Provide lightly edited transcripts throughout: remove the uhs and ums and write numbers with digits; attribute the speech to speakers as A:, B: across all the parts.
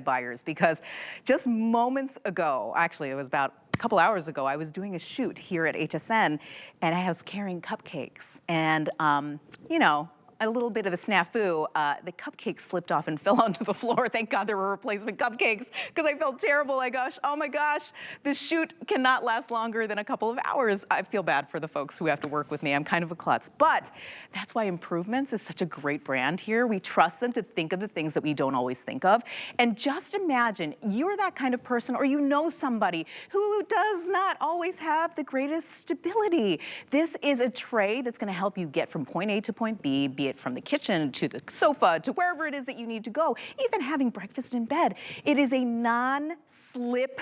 A: buyers, because just moments ago, actually it was about a couple hours ago, I was doing a shoot here at HSN and I was carrying cupcakes and you know, a little bit of a snafu. The cupcakes slipped off and fell onto the floor. Thank God there were replacement cupcakes because I felt terrible. Oh my gosh, this shoot cannot last longer than a couple of hours. I feel bad for the folks who have to work with me. I'm kind of a klutz, but that's why Improvements is such a great brand here. We trust them to think of the things that we don't always think of. And just imagine you're that kind of person, or you know somebody who does not always have the greatest stability. This is a tray that's going to help you get from point A to point B, be it from the kitchen to the sofa to wherever it is that you need to go, even having breakfast in bed. It is a non-slip,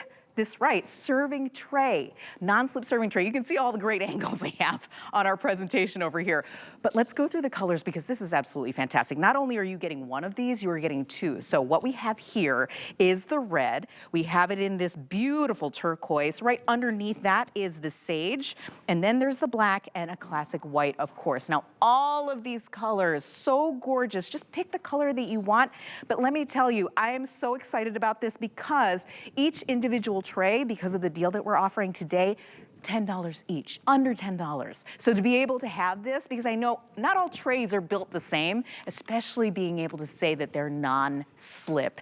A: serving tray, non-slip serving tray. You can see all the great angles I have on our presentation over here. But let's go through the colors because this is absolutely fantastic. Not only are you getting one of these, you are getting two. So what we have here is the red. We have it in this beautiful turquoise. Right underneath that is the sage. And then there's the black and a classic white, of course. Now, all of these colors, so gorgeous. Just pick the color that you want. But let me tell you, I am so excited about this because each individual tray, because of the deal that we're offering today, $10 each, under $10. So to be able to have this, because I know not all trays are built the same, especially being able to say that they're non-slip.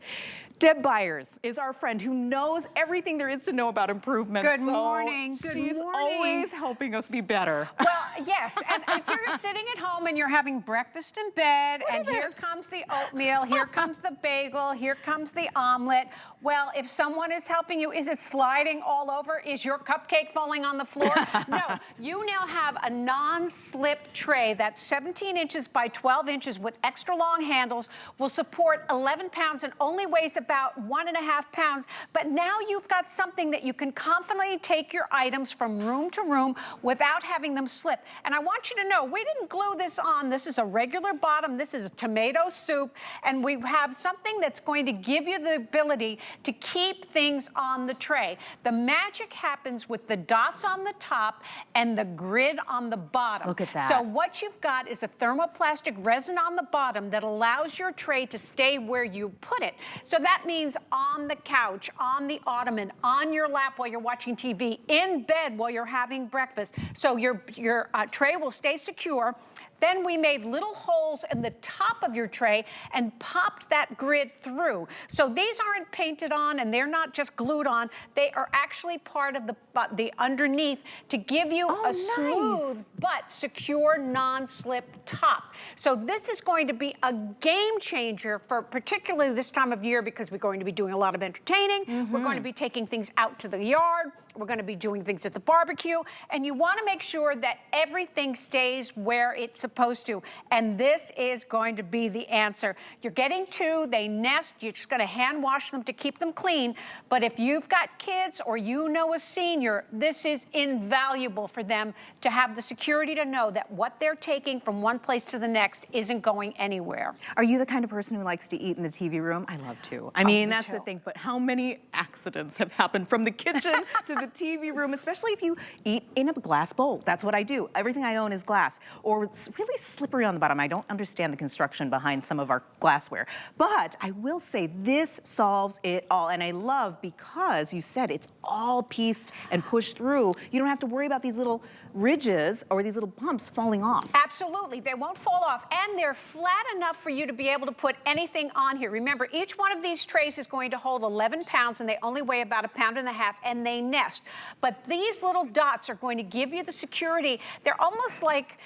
A: Deb Byers is our friend who knows everything there is to know about Improvements.
B: Good morning.
A: She's always helping us be better.
B: Well, yes, and if you're sitting at home and you're having breakfast in bed, and here comes the oatmeal, here comes the bagel, here comes the omelet. Well, if someone is helping you, is it sliding all over? Is your cupcake falling on the floor? No, you now have a non-slip tray that's 17 inches by 12 inches with extra long handles, will support 11 pounds and only weighs about 1.5 pounds, but now you've got something that you can confidently take your items from room to room without having them slip. And I want you to know, we didn't glue this on. This is a regular bottom. This is a tomato soup, and we have something that's going to give you the ability to keep things on the tray. The magic happens with the dots on the top and the grid on the bottom.
A: Look at that.
B: So what you've got is a thermoplastic resin on the bottom that allows your tray to stay where you put it. So that means on the couch, on the ottoman, on your lap while you're watching TV, in bed while you're having breakfast. So your tray will stay secure. Then we made little holes in the top of your tray and popped that grid through. So these aren't painted on and they're not just glued on. They are actually part of the underneath to give you a smooth but secure non-slip top. So this is going to be a game changer for particularly this time of year because we're going to be doing a lot of entertaining. We're going to be taking things out to the yard. We're going to be doing things at the barbecue. And you want to make sure that everything stays where it's supposed to. And this is going to be the answer. You're getting two, they nest, you're just going to hand wash them to keep them clean. But if you've got kids or you know a senior, this is invaluable for them to have the security to know that what they're taking from one place to the next isn't going anywhere.
A: Are you the kind of person who likes to eat in the TV room? I love to. I mean, that's the thing, but how many accidents have happened from the kitchen to the TV room, especially if you eat in a glass bowl. That's what I do. Everything I own is glass, or it's really slippery on the bottom. I don't understand the construction behind some of our glassware, but I will say this solves it all. And I love because you said it's all pieced and pushed through. You don't have to worry about these little ridges or these little bumps falling off.
B: Absolutely, they won't fall off, and they're flat enough for you to be able to put anything on here. Remember, each one of these trays is going to hold 11 pounds, and they only weigh about 1.5 pounds, and they nest. But these little dots are going to give you the security. They're almost like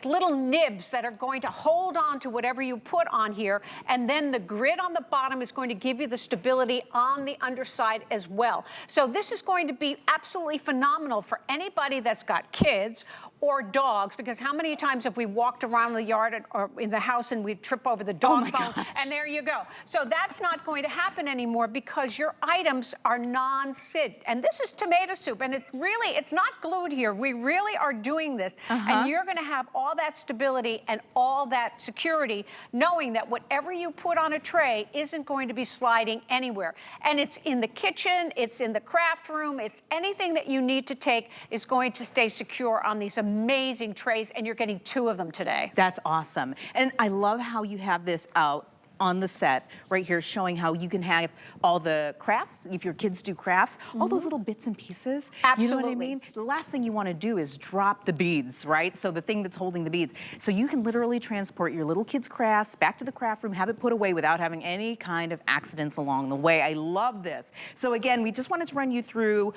B: little nibs that are going to hold on to whatever you put on here, and then the grid on the bottom is going to give you the stability on the underside as well. So this is going to be absolutely phenomenal for anybody that's got kids or dogs, because how many times have we walked around the yard or in the house and we trip over the dog bone, and there you go. So that's not going to happen anymore because your items are non-sid. And this is tomato soup, and it's not glued here. We really are doing this, and you're going to have all that stability and all that security, knowing that whatever you put on a tray isn't going to be sliding anywhere. And it's in the kitchen, it's in the craft room, it's anything that you need to take is going to stay secure on these amazing trays, and you're getting two of them today.
A: That's awesome. And I love how you have this out on the set right here showing how you can have all the crafts, if your kids do crafts, all those little bits and pieces.
B: Absolutely.
A: You know what I mean? The last thing you want to do is drop the beads, right? So the thing that's holding the beads. So you can literally transport your little kids' crafts back to the craft room, have it put away without having any kind of accidents along the way. I love this. So again, we just wanted to run you through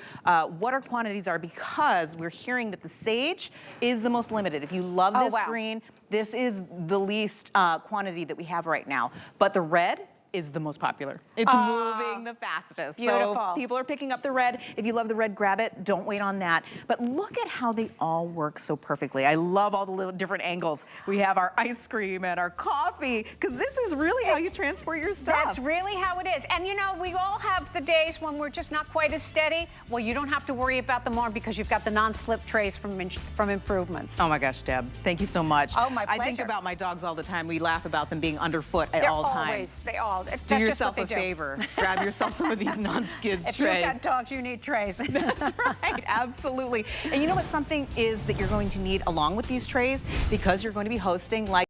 A: what our quantities are because we're hearing that the sage is the most limited. If you love this green, this is the least quantity that we have right now. But the red is the most popular. It's moving the fastest.
B: Beautiful.
A: So people are picking up the red. If you love the red, grab it. Don't wait on that. But look at how they all work so perfectly. I love all the little different angles. We have our ice cream and our coffee, because this is really how you transport your stuff.
B: That's really how it is. And you know, we all have the days when we're just not quite as steady. Well, you don't have to worry about them more because you've got the non-slip trays from Improvements.
A: Oh my gosh, Deb, thank you so much.
B: Oh, my pleasure.
A: I think about my dogs all the time. We laugh about them being underfoot at all times.
B: They all.
A: Do yourself a favor. Grab yourself some of these non-skid trays.
B: If you've got dogs, you need trays.
A: That's right, absolutely. And you know what something is that you're going to need along with these trays? Because you're going to be hosting like